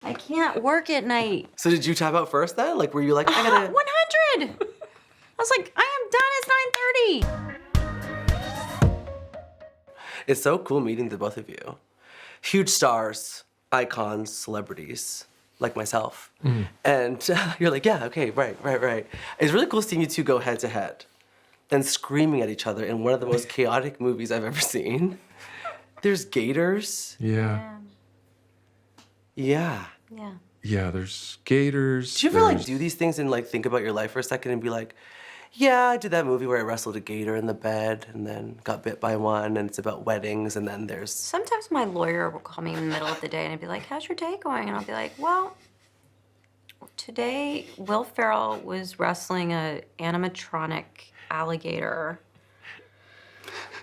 I can't work at night. So did you tap out first then? Like, were you like, I gotta... 100! I was like, I am done, it's 9:30. It's so cool meeting the both of you. Huge stars, icons, celebrities, like myself. And you're like, yeah, okay, right. It's really cool seeing you two go head to head, then screaming at each other in one of the most chaotic movies I've ever seen. There's gators. Yeah. Yeah. Yeah. Yeah, there's gators. Do you ever like do these things and like think about your life for a second and be like, yeah, I did that movie where I wrestled a gator in the bed and then got bit by one and it's about weddings and then there's... Sometimes my lawyer will call me in the middle of the day and I'd be like, how's your day going? And I'll be like, well, today Will Ferrell was wrestling a animatronic alligator.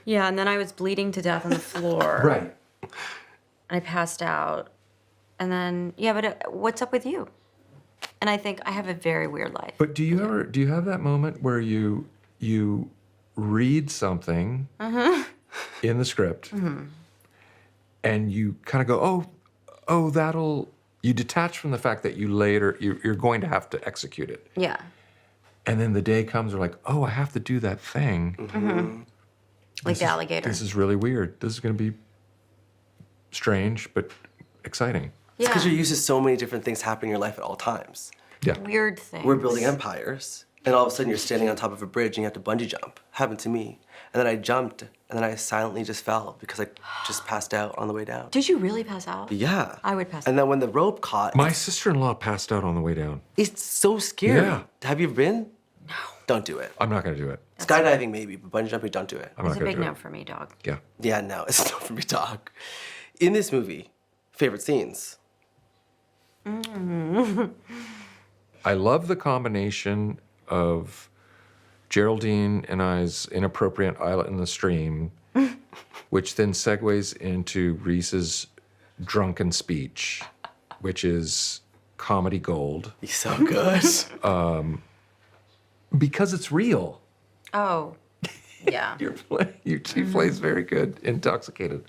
Yeah, and then I was bleeding to death on the floor. Right. I passed out. And then, yeah, but what's up with you? And I think I have a very weird life. But do you have that moment where you read something in the script and you kind of go, oh, you detach from the fact that you're going to have to execute it. Yeah. And then the day comes, you're like, oh, I have to do that thing. Like the alligator. This is really weird. This is going to be strange, but exciting. It's because you're used to so many different things happening in your life at all times. Yeah. Weird things. We're building empires, and all of a sudden you're standing on top of a bridge and you have to bungee jump. Happened to me. And then I jumped, and then I silently just fell because I just passed out on the way down. Did you really pass out? Yeah. I would pass out. And then when the rope caught... My sister-in-law passed out on the way down. It's so scary. Yeah. Have you been? No. Don't do it. I'm not going to do it. Skydiving maybe, but bungee jumping, don't do it. I'm It's not a going big to do no it. for me, dog. Yeah. Yeah, no, it's not for me, dog. In this movie, favorite scenes? I love the combination of Geraldine and I's inappropriate islet in the stream, which then segues into Reese's drunken speech, which is comedy gold. He's so good. Because it's real. Oh, yeah. She plays very good, intoxicated.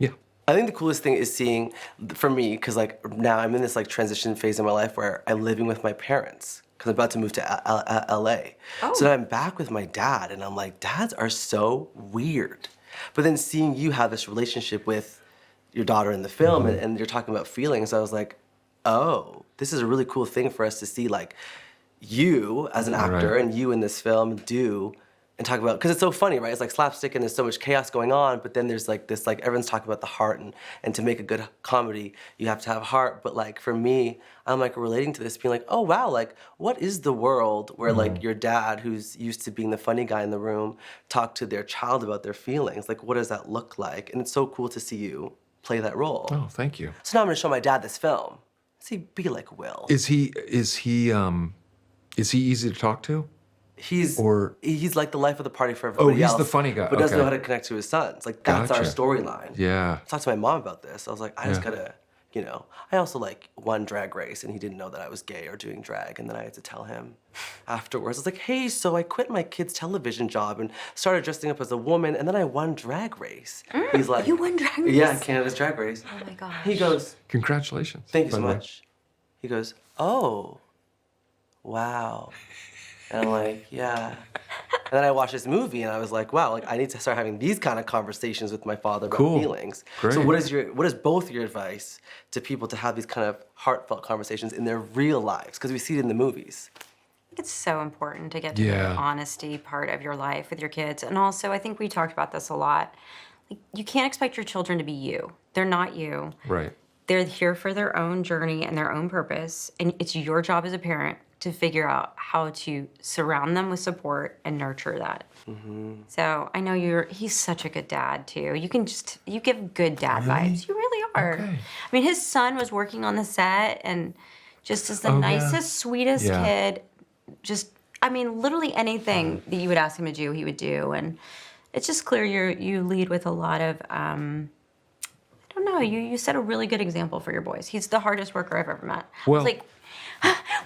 Yeah. I think the coolest thing is seeing, for me, because like now I'm in this like transition phase in my life where I'm living with my parents because I'm about to move to LA. Oh. So then I'm back with my dad and I'm like, dads are so weird. But then seeing you have this relationship with your daughter in the film and you're talking about feelings, I was like, oh, this is a really cool thing for us to see like you as an actor and you in this film do and talk about, because it's so funny, right? It's like slapstick and there's so much chaos going on, but then there's like this, like everyone's talking about the heart and to make a good comedy, you have to have heart. But like for me, I'm like relating to this being like, oh wow, like what is the world where like your dad, who's used to being the funny guy in the room, talk to their child about their feelings? Like what does that look like? And it's so cool to see you play that role. Oh, thank you. So now I'm gonna show my dad this film. Does he be like Will? Is he easy to talk to? He's like the life of the party for Oh, everybody he's else. the funny guy. But doesn't know Okay. how to connect to his sons. Like that's our Gotcha. storyline. Yeah. I talked to my mom about this. I was like, I just Yeah. gotta, you know. I also like won Drag Race and he didn't know that I was gay or doing drag. And then I had to tell him afterwards. I was like, hey, so I quit my kid's television job and started dressing up as a woman and then I won Drag Race. He's like, You won Drag Race? Yeah, Canada's Drag Race. Oh my gosh. He goes, Congratulations. thank you by so the way. much. He goes, oh, wow. And I'm like, yeah. And then I watched this movie and I was like, wow, like I need to start having these kind of conversations with my father about Cool. feelings. Great. So what is both your advice to people to have these kind of heartfelt conversations in their real lives? Because we see it in the movies. I think it's so important to get to Yeah. the honesty part of your life with your kids. And also, I think we talked about this a lot. Like, you can't expect your children to be you. They're not you. Right. They're here for their own journey and their own purpose. And it's your job as a parent to figure out how to surround them with support and nurture that. So I know he's such a good dad too. You give good dad vibes. You really are. Okay. I mean, his son was working on the set and just is the Oh, yeah. nicest, sweetest Yeah. kid. Just, I mean, literally anything that you would ask him to do, he would do. And it's just clear you lead with a lot of, I don't know, you set a really good example for your boys. He's the hardest worker I've ever met. Well- I was like,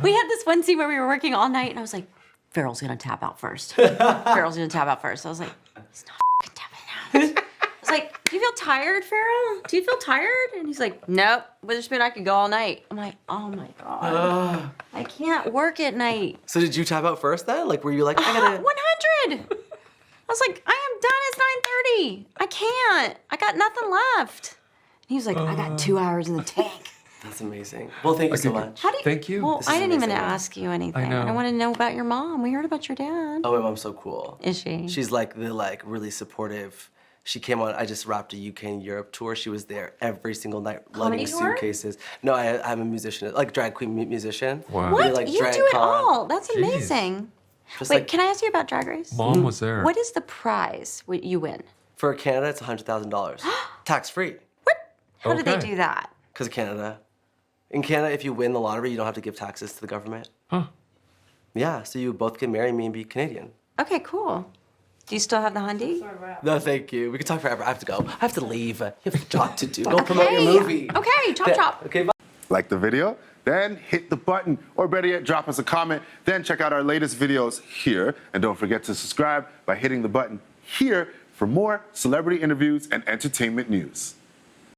we had this one scene where we were working all night, and I was like, Ferrell's gonna tap out first. Ferrell's gonna tap out first. I was like, he's not f***ing tapping out. I was like, do you feel tired, Ferrell? Do you feel tired? And he's like, nope, Witherspoon, I could go all night. I'm like, oh my God. I can't work at night. So did you tap out first then? Like, were you like, I gotta... 100. I was like, I am done. It's 9:30. I can't. I got nothing left. And he was like, I got 2 hours in the tank. That's amazing. Well, thank you so much. How do you, Thank you. Well, This I is didn't even amazing. ask you anything. I know. I want to know about your mom. We heard about your dad. Oh, my mom's so cool. Is she? She's like the really supportive. She came on. I just wrapped a UK and Europe tour. She was there every single night, Comedy lugging tour? suitcases. No, I'm a musician, like drag queen musician. Wow. We What? did, like, You drag do it con. all. That's Jeez. amazing. Just Wait, like can I ask you about Drag Race? Mom was there. What is the prize you win? for Canada, it's $100,000, tax free. What? How did they Okay. do that? Because of Canada. In Canada, if you win the lottery, you don't have to give taxes to the government. Huh. Yeah, so you both can marry me and be Canadian. Okay, cool. Do you still have the Hundy? No, thank you. We could talk forever. I have to go. I have to leave. You have a job to do. Go promote your Okay. movie. Okay, chop chop. Okay, bye. Like the video? Then hit the button, or better yet, drop us a comment. Then check out our latest videos here. And don't forget to subscribe by hitting the button here for more celebrity interviews and entertainment news.